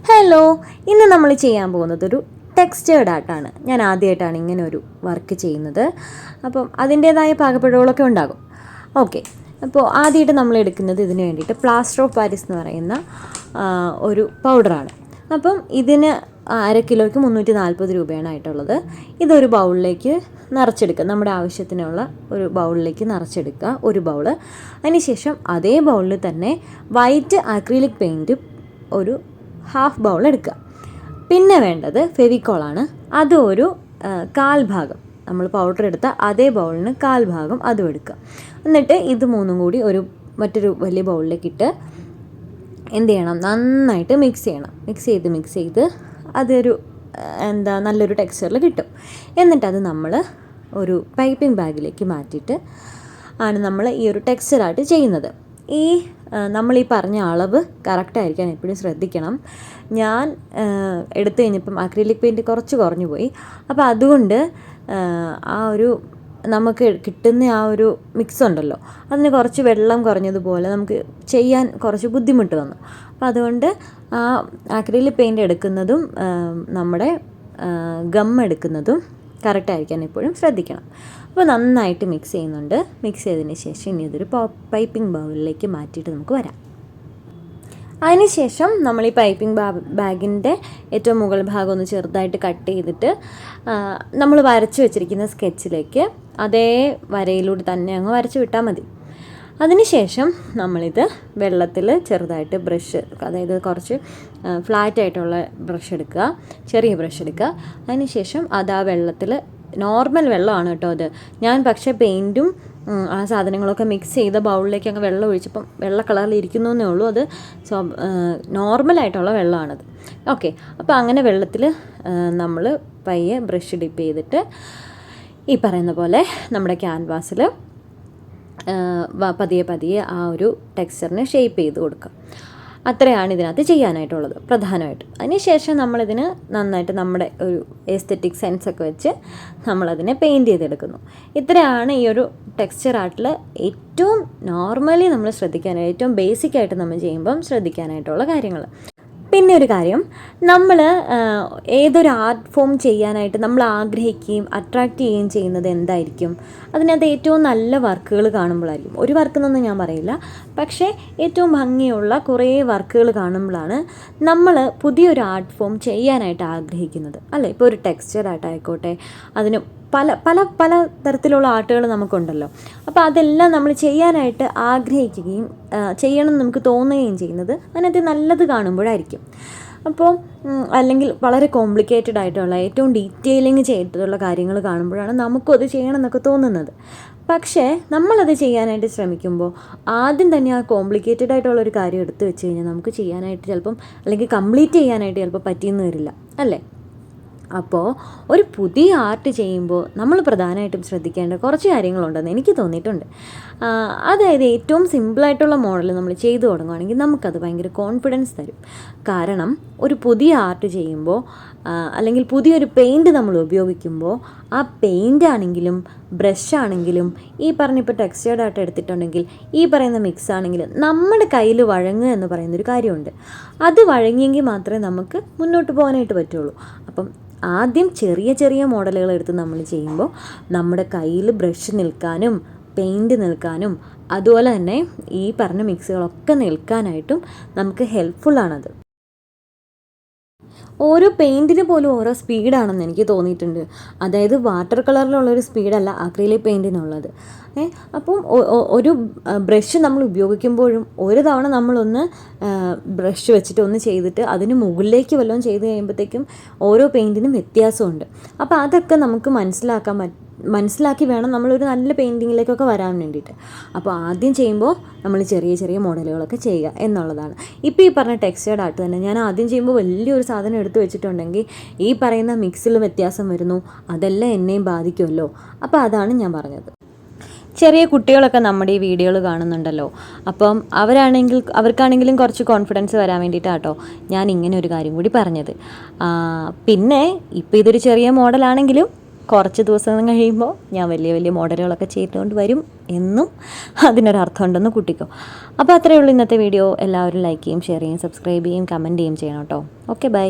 Hello, ഇന്ന് നമ്മൾ ചെയ്യാൻ പോകുന്നതൊരു ടെക്സ്റ്റേർഡ് ആർട്ടാണ്. ഞാൻ ആദ്യമായിട്ടാണ് ഇങ്ങനെ ഒരു വർക്ക് ചെയ്യുന്നത്. അപ്പം അതിൻ്റേതായ പാകപ്പിഴകളൊക്കെ ഉണ്ടാകും. ഓക്കെ, അപ്പോൾ ആദ്യമായിട്ട് നമ്മൾ എടുക്കുന്നത് ഇതിന് വേണ്ടിയിട്ട് പ്ലാസ്റ്റർ ഓഫ് പാരീസ് എന്ന് പറയുന്ന ഒരു പൗഡറാണ്. അപ്പം ഇതിന് 1/2 കിലോയ്ക്ക് 340 രൂപയാണ് ആയിട്ടുള്ളത്. ഇതൊരു ബൗളിലേക്ക് നിറച്ചെടുക്കുക. നമ്മുടെ ആവശ്യത്തിനുള്ള ഒരു ബൗളിലേക്ക് നിറച്ചെടുക്കുക, ഒരു ബൗള്. അതിനുശേഷം അതേ ബൗളിൽ തന്നെ വൈറ്റ് അക്രിലിക് പെയിൻറ്റ് ഒരു 1/2 ബൗൾ എടുക്കുക. പിന്നെ വേണ്ടത് ഫെവിക്കോളാണ്. അതൊരു 1/4 ഭാഗം, നമ്മൾ പൗഡർ എടുത്ത അതേ ബൗളിന് 1/4 ഭാഗം അതും എടുക്കുക. എന്നിട്ട് ഇത് മൂന്നും കൂടി മറ്റൊരു വലിയ ബൗളിലേക്ക് ഇട്ട് എന്ത് ചെയ്യണം, നന്നായിട്ട് മിക്സ് ചെയ്യണം. മിക്സ് ചെയ്ത് അതൊരു നല്ലൊരു ടെക്സ്ചറിൽ കിട്ടും. എന്നിട്ടത് നമ്മൾ ഒരു പൈപ്പിംഗ് ബാഗിലേക്ക് മാറ്റിയിട്ട് ആണ് നമ്മൾ ഈ ഒരു ടെക്സ്ചറായിട്ട് ചെയ്യുന്നത്. നമ്മളീ പറഞ്ഞ അളവ് കറക്റ്റായിരിക്കാൻ എപ്പോഴും ശ്രദ്ധിക്കണം. ഞാൻ എടുത്തു കഴിഞ്ഞപ്പം അക്രിലിക് പെയിൻറ്റ് കുറച്ച് കുറഞ്ഞു പോയി. അപ്പോൾ അതുകൊണ്ട് നമുക്ക് കിട്ടുന്ന ഒരു മിക്സ് ഉണ്ടല്ലോ, അതിന് കുറച്ച് വെള്ളം കുറഞ്ഞതുപോലെ നമുക്ക് ചെയ്യാൻ കുറച്ച് ബുദ്ധിമുട്ട് വന്നു. അപ്പോൾ അതുകൊണ്ട് ആ അക്രിലിക് പെയിൻറ്റ് എടുക്കുന്നതും നമ്മുടെ ഗം എടുക്കുന്നതും കറക്റ്റായിരിക്കാൻ എപ്പോഴും ശ്രദ്ധിക്കണം. അപ്പോൾ നന്നായിട്ട് മിക്സ് ചെയ്യുന്നുണ്ട്. മിക്സ് ചെയ്തതിന് ശേഷം ഇനി ഇതൊരു പൈപ്പിംഗ് ബൗളിലേക്ക് മാറ്റിയിട്ട് നമുക്ക് വരാം. അതിനുശേഷം നമ്മൾ ഈ പൈപ്പിംഗ് ബാഗിൻ്റെ ഏറ്റവും മുകൾ ഭാഗം ഒന്ന് ചെറുതായിട്ട് കട്ട് ചെയ്തിട്ട് നമ്മൾ വരച്ച് വെച്ചിരിക്കുന്ന സ്കെച്ചിലേക്ക് അതേ വരയിലൂടെ തന്നെ അങ്ങ് വരച്ച് വിട്ടാൽ മതി. അതിനുശേഷം നമ്മളിത് വെള്ളത്തിൽ ചെറുതായിട്ട് ബ്രഷ്, അതായത് കുറച്ച് ഫ്ലാറ്റായിട്ടുള്ള ബ്രഷ് എടുക്കുക, ചെറിയ ബ്രഷ് എടുക്കുക. അതിനുശേഷം അത് ആ വെള്ളത്തിൽ, നോർമൽ വെള്ളമാണ് കേട്ടോ അത്, ഞാൻ പക്ഷേ പെയിൻറ്റും ആ സാധനങ്ങളൊക്കെ മിക്സ് ചെയ്ത ബൗളിലേക്ക് അങ്ങ് വെള്ളം ഒഴിച്ചപ്പം വെള്ള കളറിൽ ഇരിക്കുന്നു എന്നേ ഉള്ളൂ. അത് നോർമലായിട്ടുള്ള വെള്ളമാണത്. ഓക്കെ, അപ്പോൾ അങ്ങനെ വെള്ളത്തിൽ നമ്മൾ പയ്യെ ബ്രഷ് ഡിപ്പ് ചെയ്തിട്ട് ഈ പറയുന്ന പോലെ നമ്മുടെ ക്യാൻവാസിൽ പതിയെ ആ ഒരു ടെക്സ്ചറിന് ഷേപ്പ് ചെയ്ത് കൊടുക്കുക. അത്രയാണ് ഇതിനകത്ത് ചെയ്യാനായിട്ടുള്ളത് പ്രധാനമായിട്ട്. അതിനുശേഷം നമ്മളിതിന് നന്നായിട്ട് നമ്മുടെ ഒരു എസ്തെറ്റിക് സെൻസൊക്കെ വെച്ച് നമ്മളതിനെ പെയിൻറ്റ് ചെയ്തെടുക്കുന്നു. ഇത്രയാണ് ഈ ഒരു ടെക്സ്ചർ ആർട്ടിൽ ഏറ്റവും നോർമലി നമ്മൾ ഏറ്റവും ബേസിക്കായിട്ട് നമ്മൾ ചെയ്യുമ്പം ശ്രദ്ധിക്കാനായിട്ടുള്ള കാര്യങ്ങൾ. പിന്നെ ഒരു കാര്യം, നമ്മൾ ഏതൊരു ആർട്ട് ഫോം ചെയ്യാനായിട്ട് നമ്മൾ ആഗ്രഹിക്കുകയും അട്രാക്റ്റ് ചെയ്യുകയും ചെയ്യുന്നത് എന്തായിരിക്കും? അതിനകത്ത് ഏറ്റവും നല്ല വർക്കുകൾ കാണുമ്പോഴായിരിക്കും. ഒരു വർക്കെന്നൊന്നും ഞാൻ പറയില്ല, പക്ഷേ ഏറ്റവും ഭംഗിയുള്ള കുറേ വർക്കുകൾ കാണുമ്പോഴാണ് നമ്മൾ പുതിയൊരു ആർട്ട് ഫോം ചെയ്യാനായിട്ട് ആഗ്രഹിക്കുന്നത്, അല്ലേ? ഇപ്പോൾ ഒരു ടെക്സ്ചർ ആർട്ടായിക്കോട്ടെ, അതിന് പല പല പല തരത്തിലുള്ള ആർട്ടുകൾ നമുക്കുണ്ടല്ലോ. അപ്പോൾ അതെല്ലാം നമ്മൾ ചെയ്യാനായിട്ട് ആഗ്രഹിക്കുകയും ചെയ്യണം എന്ന് നമുക്ക് തോന്നുകയും ചെയ്യുന്നത് അതിനകത്ത് നല്ലത് കാണുമ്പോഴായിരിക്കും. അപ്പോൾ അല്ലെങ്കിൽ വളരെ കോംപ്ലിക്കേറ്റഡ് ആയിട്ടുള്ള ഏറ്റവും ഡീറ്റെയിലിങ് ചെയ്തിട്ടുള്ള കാര്യങ്ങൾ കാണുമ്പോഴാണ് നമുക്കും അത് ചെയ്യണം എന്നൊക്കെ തോന്നുന്നത്. പക്ഷേ നമ്മളത് ചെയ്യാനായിട്ട് ശ്രമിക്കുമ്പോൾ ആദ്യം തന്നെ ആ കോംപ്ലിക്കേറ്റഡ് ആയിട്ടുള്ളൊരു കാര്യം എടുത്തു വെച്ച് കഴിഞ്ഞാൽ നമുക്ക് ചെയ്യാനായിട്ട് ചിലപ്പം, അല്ലെങ്കിൽ കംപ്ലീറ്റ് ചെയ്യാനായിട്ട് ചിലപ്പോൾ പറ്റിയെന്ന് വരില്ല, അല്ലേ? അപ്പോൾ ഒരു പുതിയ ആർട്ട് ചെയ്യുമ്പോൾ നമ്മൾ പ്രധാനമായിട്ടും ശ്രദ്ധിക്കേണ്ട കുറച്ച് കാര്യങ്ങളുണ്ടെന്ന് എനിക്ക് തോന്നിയിട്ടുണ്ട്. അതായത് ഏറ്റവും സിമ്പിളായിട്ടുള്ള മോഡൽ നമ്മൾ ചെയ്തു തുടങ്ങുകയാണെങ്കിൽ നമുക്കത് ഭയങ്കര കോൺഫിഡൻസ് തരും. കാരണം ഒരു പുതിയ ആർട്ട് ചെയ്യുമ്പോൾ അല്ലെങ്കിൽ പുതിയൊരു പെയിൻറ്റ് നമ്മൾ ഉപയോഗിക്കുമ്പോൾ ആ പെയിൻ്റ് ആണെങ്കിലും ബ്രഷ് ആണെങ്കിലും ഈ പറഞ്ഞിപ്പോൾ ടെക്സ്ചേർഡ് ആർട്ട് എടുത്തിട്ടുണ്ടെങ്കിൽ ഈ പറയുന്ന മിക്സ് ആണെങ്കിലും നമ്മുടെ കയ്യിൽ വഴങ്ങുക എന്ന് പറയുന്നൊരു കാര്യമുണ്ട്. അത് വഴങ്ങിയെങ്കിൽ മാത്രമേ നമുക്ക് മുന്നോട്ട് പോകാനായിട്ട് പറ്റുള്ളൂ. അപ്പം ആദ്യം ചെറിയ ചെറിയ മോഡലുകൾ എടുത്ത് നമ്മൾ ചെയ്യുമ്പോൾ നമ്മുടെ കയ്യിൽ ബ്രഷ് നിൽക്കാനും പെയിൻറ്റ് നിൽക്കാനും അതുപോലെ തന്നെ ഈ പറഞ്ഞ മിക്സുകളൊക്കെ നിൽക്കാനായിട്ടും നമുക്ക് ഹെൽപ്ഫുള്ളാണത്. ഓരോ പെയിൻറ്റിന് പോലും ഓരോ സ്പീഡാണെന്ന് എനിക്ക് തോന്നിയിട്ടുണ്ട്. അതായത് വാട്ടർ കളറിലുള്ളൊരു സ്പീഡല്ല അക്രിലിക് പെയിൻറ്റിനുള്ളത്. അപ്പം ഒരു ബ്രഷ് നമ്മൾ ഉപയോഗിക്കുമ്പോഴും ഒരു തവണ നമ്മളൊന്ന് ബ്രഷ് വെച്ചിട്ട് ഒന്ന് ചെയ്തിട്ട് അതിന് മുകളിലേക്ക് വല്ലതും ചെയ്ത് കഴിയുമ്പോഴത്തേക്കും ഓരോ പെയിൻറ്റിനും വ്യത്യാസമുണ്ട്. അപ്പോൾ അതൊക്കെ നമുക്ക് മനസ്സിലാക്കി വേണം നമ്മളൊരു നല്ല പെയിൻറ്റിങ്ങിലേക്കൊക്കെ വരാൻ വേണ്ടിയിട്ട്. അപ്പോൾ ആദ്യം ചെയ്യുമ്പോൾ നമ്മൾ ചെറിയ ചെറിയ മോഡലുകളൊക്കെ ചെയ്യുക എന്നുള്ളതാണ്. ഇപ്പോൾ ഈ പറഞ്ഞ ടെക്സ്ചേർഡ് ആർട്ട് തന്നെ ഞാൻ ആദ്യം ചെയ്യുമ്പോൾ വലിയൊരു സാധനം എടുത്ത് വെച്ചിട്ടുണ്ടെങ്കിൽ ഈ പറയുന്ന മിക്സിൽ വ്യത്യാസം വരുന്നു, അതെല്ലാം എന്നെയും ബാധിക്കുമല്ലോ. അപ്പോൾ അതാണ് ഞാൻ പറഞ്ഞത്. ചെറിയ കുട്ടികളൊക്കെ നമ്മുടെ ഈ വീഡിയോകൾ കാണുന്നുണ്ടല്ലോ, അപ്പം അവർക്കാണെങ്കിലും കുറച്ച് കോൺഫിഡൻസ് വരാൻ വേണ്ടിയിട്ടാട്ടോ ഞാൻ ഇങ്ങനെ ഒരു കാര്യം കൂടി പറഞ്ഞത്. പിന്നെ ഇപ്പോൾ ഇതൊരു ചെറിയ മോഡലാണെങ്കിലും കുറച്ച് ദിവസം കഴിയുമ്പോൾ ഞാൻ വലിയ വലിയ മോഡലുകളൊക്കെ ചെയ്തുകൊണ്ട് വരും എന്നും അതിനൊരർത്ഥം ഉണ്ടെന്ന് കൂട്ടിക്കോ. അപ്പോൾ അത്രയേ ഉള്ളൂ ഇന്നത്തെ വീഡിയോ. എല്ലാവരും ലൈക്ക് ചെയ്യും, ഷെയർ ചെയ്യും, സബ്സ്ക്രൈബ് ചെയ്യും, കമൻറ്റ് ചെയ്യും ചെയ്യണം കേട്ടോ. Okay, by.